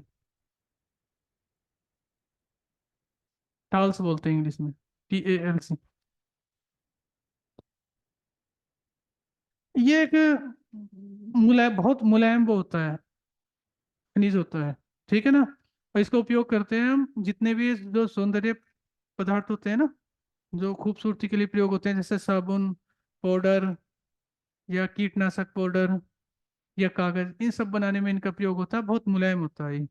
टाल्स बोलते हैं इंग्लिश में, TALC। ये एक मुलायम, बहुत मुलायम वो होता है, खनिज होता है, ठीक है ना। और इसका उपयोग करते हैं हम जितने भी जो सौंदर्य पदार्थ होते हैं ना, जो खूबसूरती के लिए प्रयोग होते हैं, जैसे साबुन, पाउडर, या कीटनाशक पाउडर, या कागज, इन सब बनाने में इनका प्रयोग होता है। बहुत मुलायम होता है ये।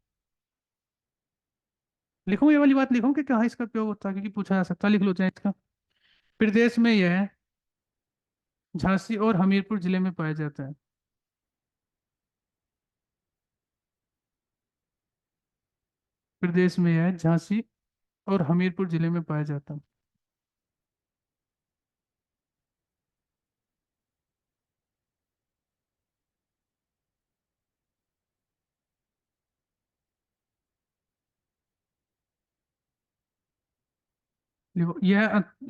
लिखूं, ये वाली बात लिखूं कि कहाँ इसका प्रयोग होता है, क्योंकि पूछा जा सकता है, लिख लो चाहे इसका। प्रदेश में यह झांसी और हमीरपुर जिले में पाया जाता है। प्रदेश में यह झांसी और हमीरपुर जिले में पाया जाता है। देखो,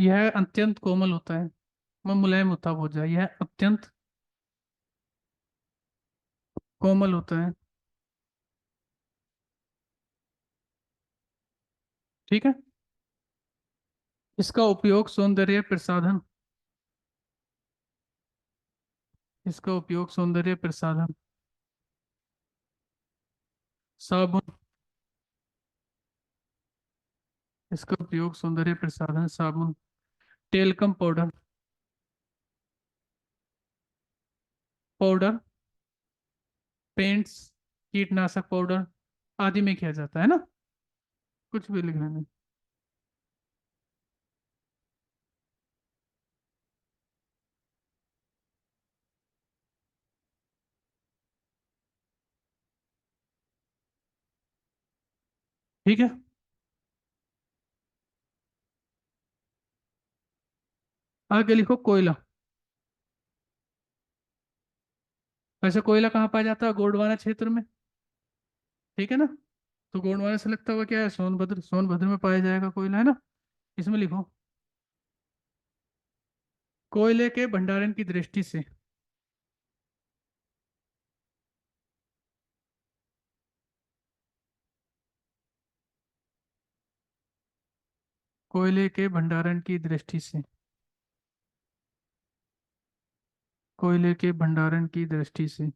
यह अत्यंत कोमल होता है, मैं मुलायम होता हो जाए, यह अत्यंत कोमल होता है, ठीक है। इसका उपयोग सौंदर्य प्रसाधन, इसका उपयोग सौंदर्य प्रसाधन, साबुन, इसका उपयोग सौंदर्य प्रसाधन, साबुन, टेल्कम पाउडर, पाउडर, पेंट्स, कीटनाशक पाउडर आदि में किया जाता है ना। कुछ भी लिखना नहीं। ठीक है। आगे लिखो कोयला। वैसे कोयला कहाँ पाया जाता है? गोंडवाना क्षेत्र में, ठीक है ना। तो गोंडवाना से लगता हुआ क्या है? सोनभद्र, सोनभद्र में पाया जाएगा कोयला, है ना। इसमें लिखो, कोयले के भंडारण की दृष्टि से, कोयले के भंडारण की दृष्टि से, कोयले के भंडारण की दृष्टि से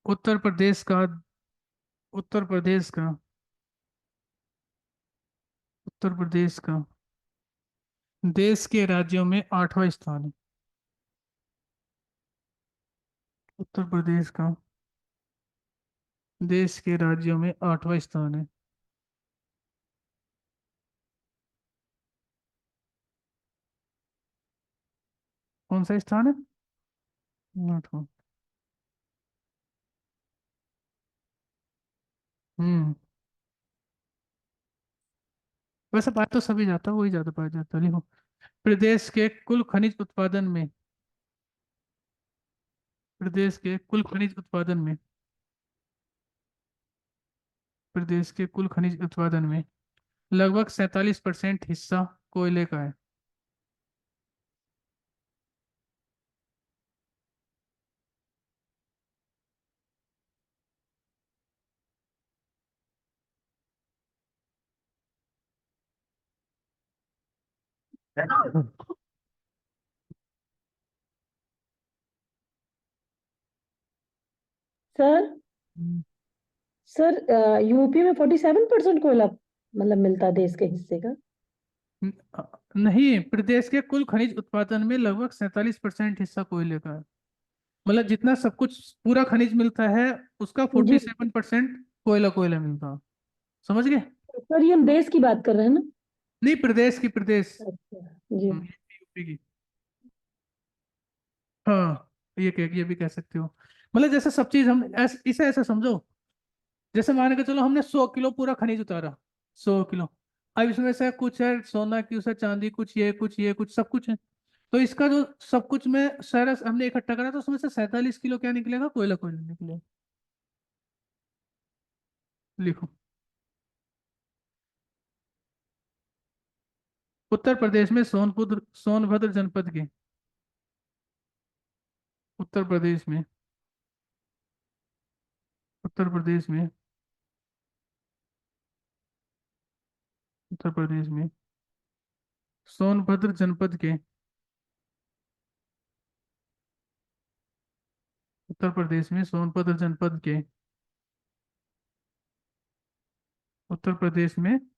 उत्तर प्रदेश का उत्तर प्रदेश का, उत्तर प्रदेश का देश के राज्यों में 8वां स्थान है। उत्तर प्रदेश का देश के राज्यों में 8वां स्थान है। कौन सा स्थान है? 8वां। हम्म। वैसे पाया तो सभी जाता है, वही ज्यादा पाया जाता है। लिखो, प्रदेश के कुल खनिज उत्पादन में, प्रदेश के कुल खनिज उत्पादन में, प्रदेश के कुल खनिज उत्पादन में लगभग 47% हिस्सा कोयले का है। सर हम्म, सर यूपी में 47% कोयला मतलब मिलता है देश के हिस्से का। न- अ, नहीं, प्रदेश के कुल खनिज उत्पादन में लगभग 47% हिस्सा कोयले का है। मतलब जितना सब कुछ पूरा खनिज मिलता है, उसका जी 47% कोयला, कोयला मिलता है। समझ गए? सर, ये हम देश की बात कर रहे हैं ना। नहीं, प्रदेश की, प्रदेश। अच्छा जी। यूपी की। हाँ, ये भी कह सकते हो। मतलब जैसे सब चीज हम इसे ऐसे समझो, जैसे मान के चलो हमने 100 किलो पूरा खनिज उतारा, 100 किलो। अब इसमें से कुछ है सोना, कुछ है चांदी, कुछ ये कुछ ये कुछ सब कुछ है। तो इसका जो सब कुछ में सारा हमने इकट्ठा करा, तो उसमें से 47 किलो क्या निकलेगा? कोयला, कोयला निकलेगा। लिखो, उत्तर प्रदेश में सोनभद्र जनपद के, उत्तर प्रदेश में, उत्तर प्रदेश में, उत्तर प्रदेश में सोनभद्र जनपद के, उत्तर प्रदेश में सोनभद्र जनपद के, उत्तर प्रदेश में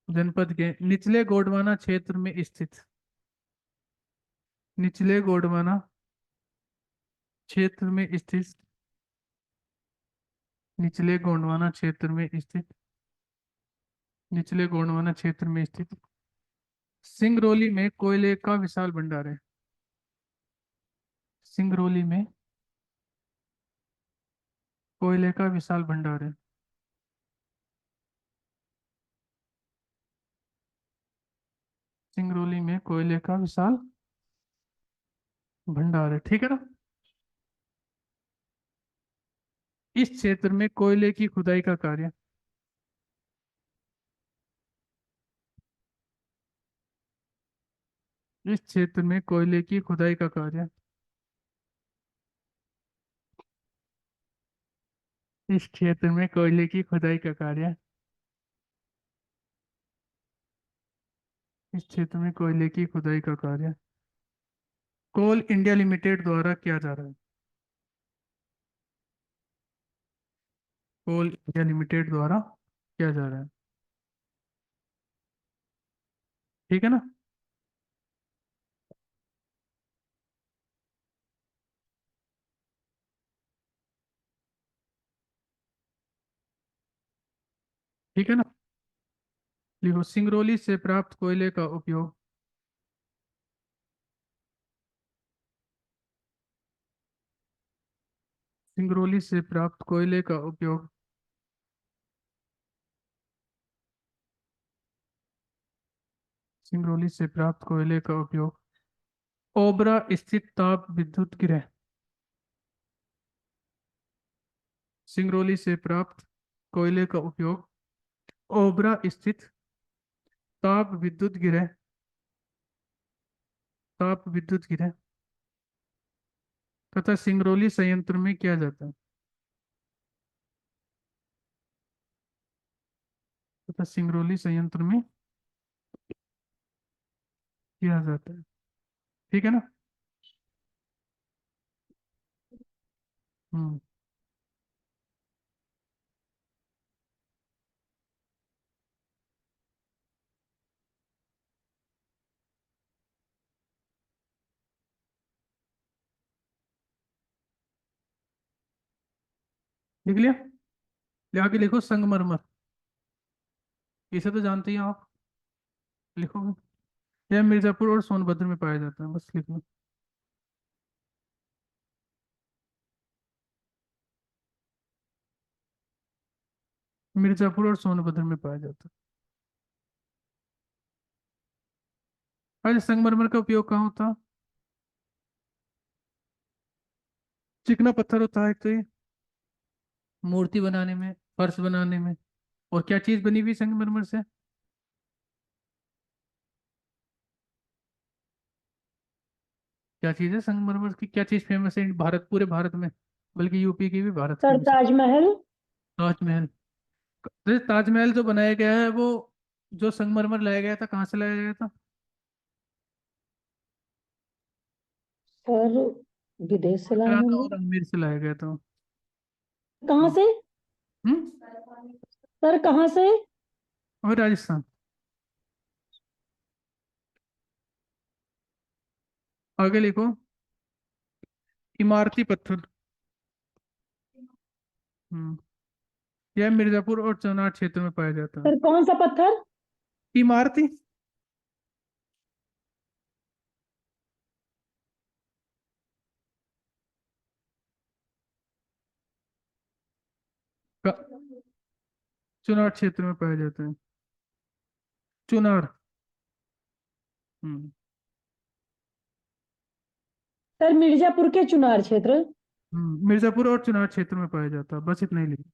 जनपद के निचले गोंडवाना क्षेत्र में स्थित, निचले गोंडवाना क्षेत्र में स्थित, निचले गोंडवाना क्षेत्र में स्थित, निचले गोंडवाना क्षेत्र में स्थित सिंगरौली में कोयले का विशाल भंडार है। सिंगरौली में कोयले का विशाल भंडार है। सिंगरौली में कोयले का विशाल भंडार है, ठीक है ना? इस क्षेत्र में कोयले की खुदाई का कार्य, इस क्षेत्र में कोयले की खुदाई का कार्य, इस क्षेत्र में कोयले की खुदाई का कार्य, इस क्षेत्र में कोयले की खुदाई का कार्य कोल इंडिया लिमिटेड द्वारा किया जा रहा है। कोल इंडिया लिमिटेड द्वारा किया जा रहा है, ठीक है ना? ठीक है ना? लिखो, सिंगरौली से प्राप्त कोयले का उपयोग, सिंगरौली से प्राप्त कोयले का उपयोग सिंगरौली से प्राप्त कोयले का उपयोग ओबरा स्थित ताप विद्युत गृह, सिंगरौली से प्राप्त कोयले का उपयोग ओबरा स्थित ताप विद्युत गृह, ताप विद्युत गृह तथा सिंगरौली संयंत्र में किया जाता है, तथा सिंगरौली संयंत्र में किया जाता है, ठीक है ना? हम्म। लिख लिया? ले आगे लिखो संगमरमर। इसे तो जानते ही हो आप। लिखोगे? यह मिर्जापुर और सोनभद्र में पाया जाता है, बस लिख लो। मिर्जापुर और सोनभद्र में पाया जाता है। अरे संगमरमर का उपयोग कहाँ होता है? चिकना पत्थर होता है एक तो ये, मूर्ति बनाने में, फर्श बनाने में। और क्या चीज बनी हुई संगमरमर से? क्या चीज है संगमरमर की, क्या चीज फेमस है भारत, पूरे भारत में, बल्कि यूपी की भी भारत सर फेमस है? ताजमहल। ताजमहल। तो ताजमहल जो बनाया गया है वो, जो संगमरमर लाया गया था, कहाँ से लाया गया था? सर विदेश से लाए आगरा था होंगे। और अजमेर से लाया गया था। कहाँ से? हम्म। सर कहाँ से? और राजस्थान। आगे लिखो। इमारती पत्थर। हम्म। यह मिर्जापुर और चौनाट क्षेत्र में पाया जाता है। सर कौन सा पत्थर? इमारती। का- चुनार क्षेत्र में पाया जाता है। चुनार। हम्म। सर मिर्जापुर के चुनार क्षेत्र। मिर्जापुर और चुनार क्षेत्र में पाया जाता है, बस इतना ही लिखो।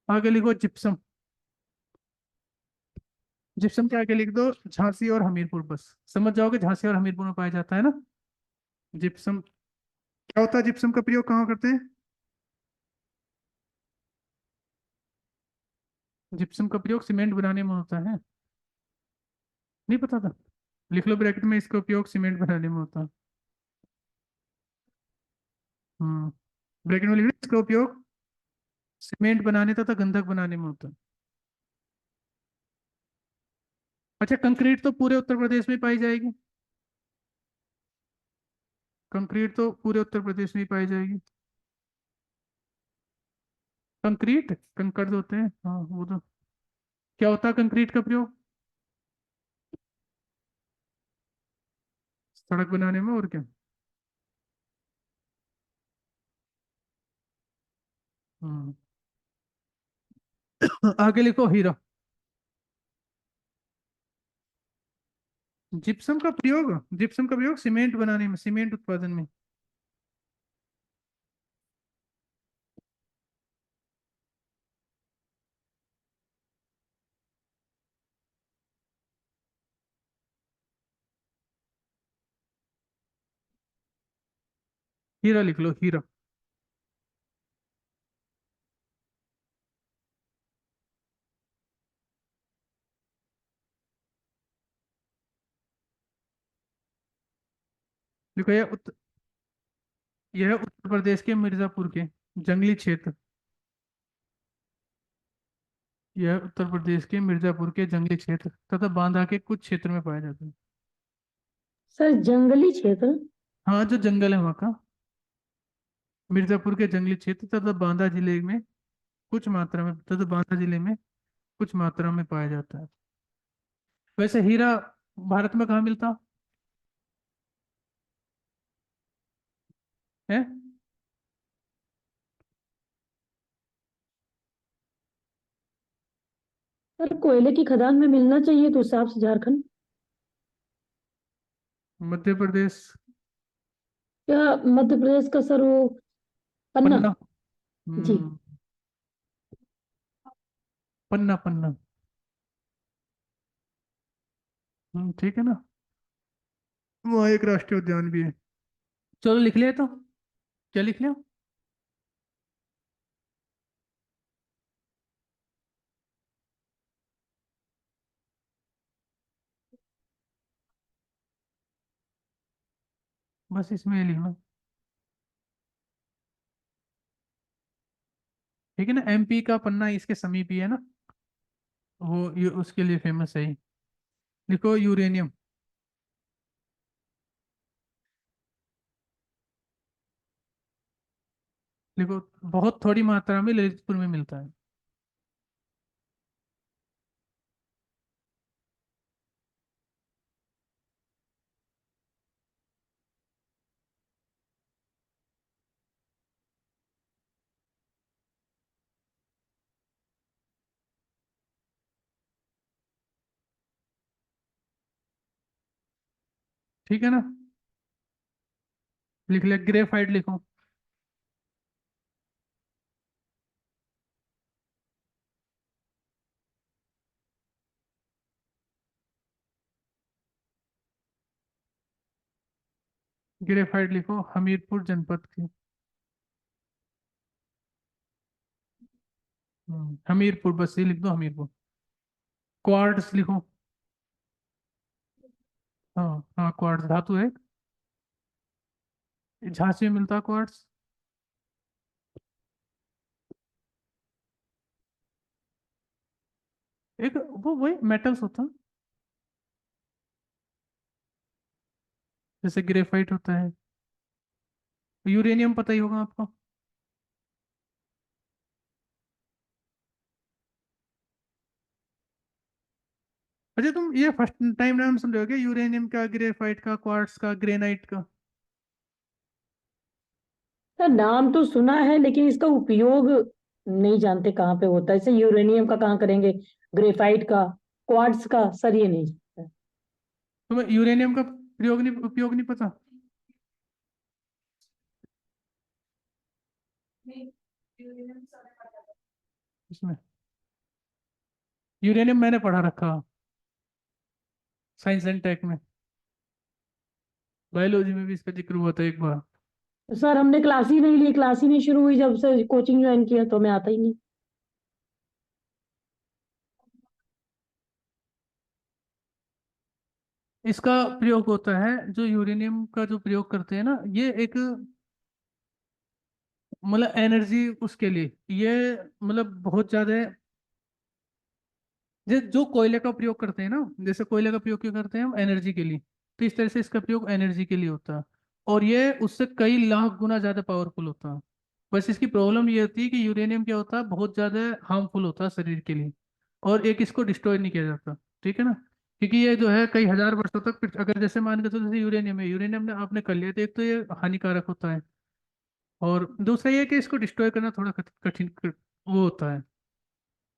आगे लिखो जिप्सम। जिप्सम के आगे लिख दो झांसी और हमीरपुर, बस समझ जाओगे झांसी और हमीरपुर में पाया जाता है ना। जिप्सम क्या होता है, जिप्सम का प्रयोग कहाँ करते हैं? जिप्सम का प्रयोग सीमेंट बनाने में होता है। नहीं पता था? लिख लो ब्रैकेट में, इसका उपयोग सीमेंट बनाने में होता है। हम्म। ब्रैकेट में लिख लो, इसका उपयोग सीमेंट बनाने तथा गंधक बनाने में होता है। अच्छा, कंक्रीट तो पूरे उत्तर प्रदेश में पाई जाएगी। कंक्रीट तो पूरे उत्तर प्रदेश में ही पाई जाएगी। कंक्रीट, कंकड़ जो होते हैं, हाँ वो तो। क्या होता है कंक्रीट का प्रयोग? सड़क बनाने में, और क्या? हम्म। आगे लिखो हीरा। जिप्सम का प्रयोग सीमेंट बनाने में, सीमेंट उत्पादन में। हीरा लिख लो, हीरा। देखो यह उत्तर प्रदेश के मिर्जापुर के जंगली क्षेत्र, यह उत्तर प्रदेश के मिर्जापुर के जंगली क्षेत्र तथा बांदा के कुछ क्षेत्र में पाया जाता है। सर जंगली क्षेत्र। हाँ, जो जंगल है वहाँ का। मिर्जापुर के जंगली क्षेत्र तथा बांदा जिले में कुछ मात्रा में, तथा बांदा जिले में कुछ मात्रा में पाया जाता है। वैसे हीरा भारत में कहाँ मिलता है? सर कोयले की खदान में मिलना चाहिए तो हिसाब से झारखंड। मध्य प्रदेश। या मध्य प्रदेश का सर वो पन्ना। पन्ना। जी। हम्म। पन्ना पन्ना। ठीक है ना। वहाँ एक राष्ट्रीय उद्यान भी है। चलो लिख लिया तो, क्या लिख लिया? बस इसमें ये लिखना। ठीक है ना, एमपी का पन्ना इसके समीप ही है ना, वो उसके लिए फेमस है ही। लिखो यूरेनियम। देखो, बहुत थोड़ी मात्रा में ललितपुर में मिलता है। ठीक है ना? लिख लिया, ग्रेफाइट लिखो। ग्रेफाइट लिखो, हमीरपुर जनपद की। हमीरपुर, बस ये लिख दो, हमीरपुर। क्वार्ट्स लिखो। हाँ हाँ, क्वार्ट्स धातु है। झांसी में मिलता है क्वार्ट्स। एक वो वही मेटल्स होता है, जैसे ग्रेफाइट होता है। यूरेनियम पता ही होगा आपको। अच्छा, तुम ये फर्स्ट टाइम नाम सुन रहे हो क्या, यूरेनियम का, ग्रेफाइट का, क्वार्ट्स का, ग्रेनाइट का? सर नाम तो सुना है लेकिन इसका उपयोग नहीं जानते कहाँ पे होता है। जैसे यूरेनियम का कहाँ करेंगे, ग्रेफाइट का, क्वार्ट्ज का, सर ये नहीं जानते। तुम्हें यूरेनियम का प्रयोग नहीं, उपयोग नहीं पता? इसमें यूरेनियम मैंने पढ़ा रखा, साइंस एंड टेक में। बायोलॉजी में भी इसका जिक्र हुआ था एक बार। सर हमने क्लास ही नहीं ली, क्लास ही नहीं शुरू हुई जब से कोचिंग ज्वाइन किया, तो हमें आता ही नहीं। इसका प्रयोग होता है, जो यूरेनियम का जो प्रयोग करते हैं ना, ये एक मतलब एनर्जी उसके लिए, ये मतलब बहुत ज्यादा। जो कोयले का प्रयोग करते हैं ना, जैसे कोयले का प्रयोग क्यों करते हैं हम, एनर्जी के लिए। तो इस तरह से इसका प्रयोग एनर्जी के लिए होता है। और ये उससे कई लाख गुना ज्यादा पावरफुल होता है। बस इसकी प्रॉब्लम ये होती है कि यूरेनियम क्या होता है, बहुत ज्यादा हार्मफुल होता है शरीर के लिए। और एक इसको डिस्ट्रॉय नहीं किया जाता। ठीक है ना? क्योंकि ये जो है कई हजार वर्षों तक अगर जैसे मान के, तो जैसे यूरेनियम है, यूरेनियम ने आपने कर लिया, तो एक तो ये हानिकारक होता है। और दूसरा ये है कि इसको डिस्ट्रॉय करना थोड़ा कठिन वो होता है।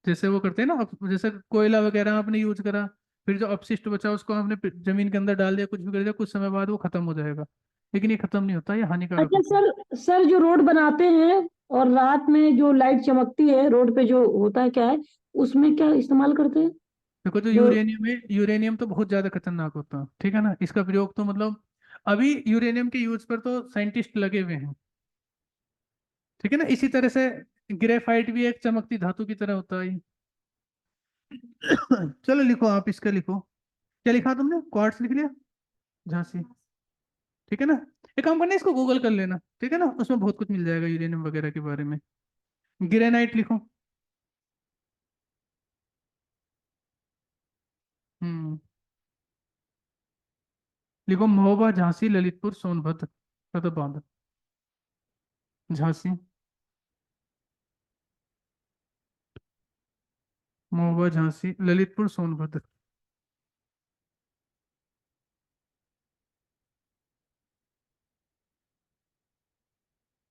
जैसे वो करते हैं ना, जैसे कोयला वगैरह आपने यूज करा, फिर जो अपशिष्ट बचा उसको आपने जमीन के अंदर डाल दिया, कुछ भी कर दिया, कुछ समय बाद वो खत्म हो जाएगा। लेकिन ये खत्म नहीं होता, ये हानिकारक अच्छा होता है। सर, सर जो रोड बनाते हैं और रात में जो लाइट चमकती है रोड पे, जो होता है क्या है, उसमें क्या इस्तेमाल करते हैं? देखो, जो जो यूरेनियम है, यूरेनियम तो बहुत ज्यादा खतरनाक होता है। ठीक है ना? इसका प्रयोग तो मतलब अभी यूरेनियम के यूज पर तो साइंटिस्ट लगे हुए हैं। ठीक है ना? इसी तरह से ग्रेफाइट भी एक चमकती धातु की तरह होता है। चलो लिखो, आप इसका लिखो। क्या लिखा तुमने, क्वार्ट्स लिख लिया? झांसी। ठीक है ना? एक काम करना, इसको गूगल कर लेना। ठीक है ना? उसमें बहुत कुछ मिल जाएगा यूरेनियम वगैरह के बारे में। ग्रेनाइट लिखो। हम्म लिखो, महोबा, झांसी, ललितपुर, सोनभद्र, बांध। झांसी, महोबा, झांसी, ललितपुर, सोनभद्र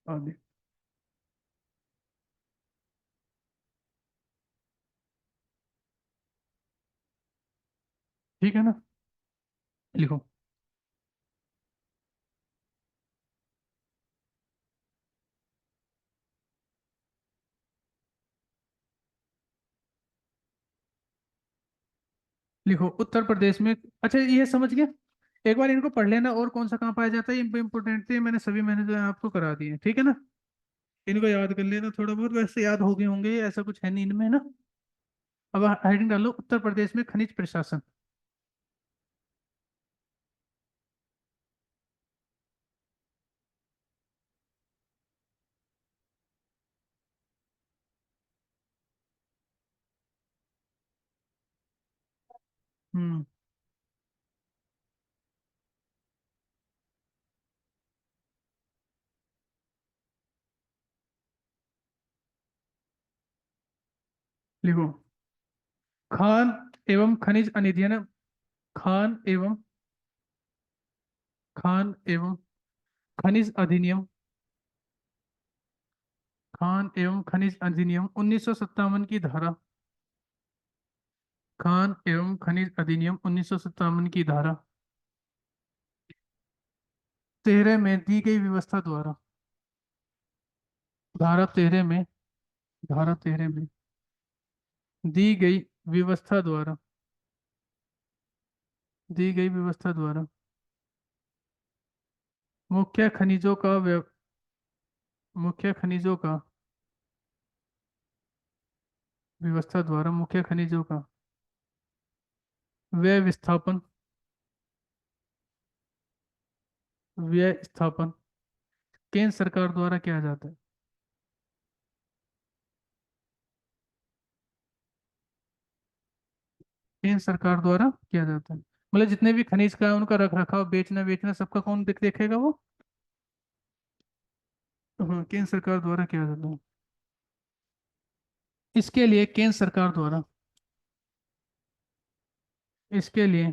आदि। ठीक है ना? लिखो। लिखो, उत्तर प्रदेश में। अच्छा, ये समझ गया। एक बार इनको पढ़ लेना, और कौन सा कहाँ पाया जाता है, ये इंपॉर्टेंट थे, मैंने जो है आपको करा दिए। ठीक है ना? इनको याद कर लेना थोड़ा बहुत, वैसे याद हो गए होंगे, ऐसा कुछ है नहीं इनमें ना। अब हेडिंग डालो, उत्तर प्रदेश में खनिज प्रशासन। हम्म लिखो, खान एवं खनिज अधिनियम, खान एवं खान एवं खनिज अधिनियम, खान एवं खनिज अधिनियम 1957 की धारा, खान एवं खनिज अधिनियम 1957 की धारा 13 में दी गई व्यवस्था द्वारा, धारा 13 में, धारा 13 में दी गई व्यवस्था द्वारा, दी गई व्यवस्था द्वारा मुख्य खनिजों का मुख्य खनिजों का, व्यवस्था द्वारा मुख्य खनिजों का व्यय विस्थापन, व्यय स्थापन केंद्र सरकार द्वारा किया जाता है, केंद्र सरकार द्वारा किया जाता है। मतलब जितने भी खनिज का है उनका रख रखाव, बेचना बेचना सबका कौन देखेगा वो? हाँ, केंद्र सरकार द्वारा किया जाता है। इसके लिए केंद्र सरकार द्वारा, इसके लिए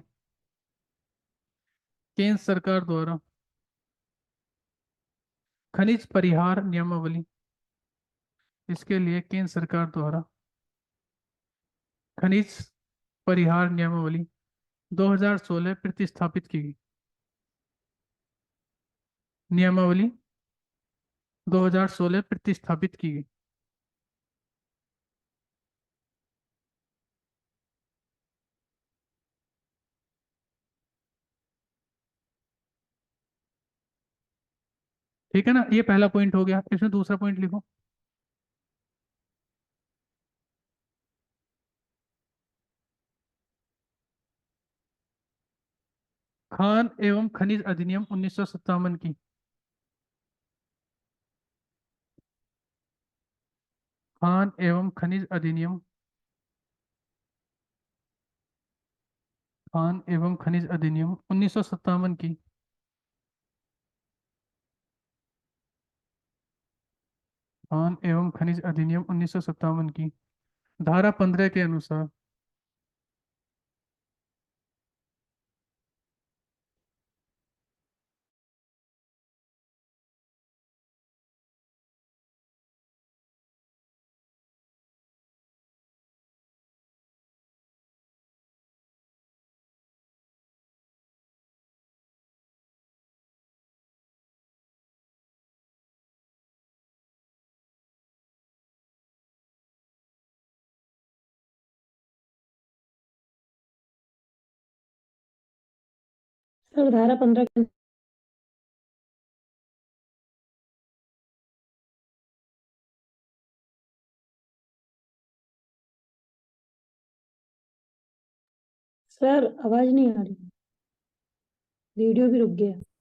केंद्र सरकार द्वारा खनिज परिहार नियमावली, इसके लिए केंद्र सरकार द्वारा खनिज परिहार नियमावली 2016 प्रतिस्थापित की गई, नियमावली 2016 प्रतिस्थापित की गई। ठीक है ना, ये पहला पॉइंट हो गया। इसमें दूसरा पॉइंट लिखो, खान एवं खनिज अधिनियम 1957 की, खान एवं खनिज अधिनियम, खान एवं खनिज अधिनियम 1957 की, खान एवं खनिज अधिनियम 1957 की धारा 15 के अनुसार, सर धारा 15 के, सर आवाज नहीं आ रही, वीडियो भी रुक गया।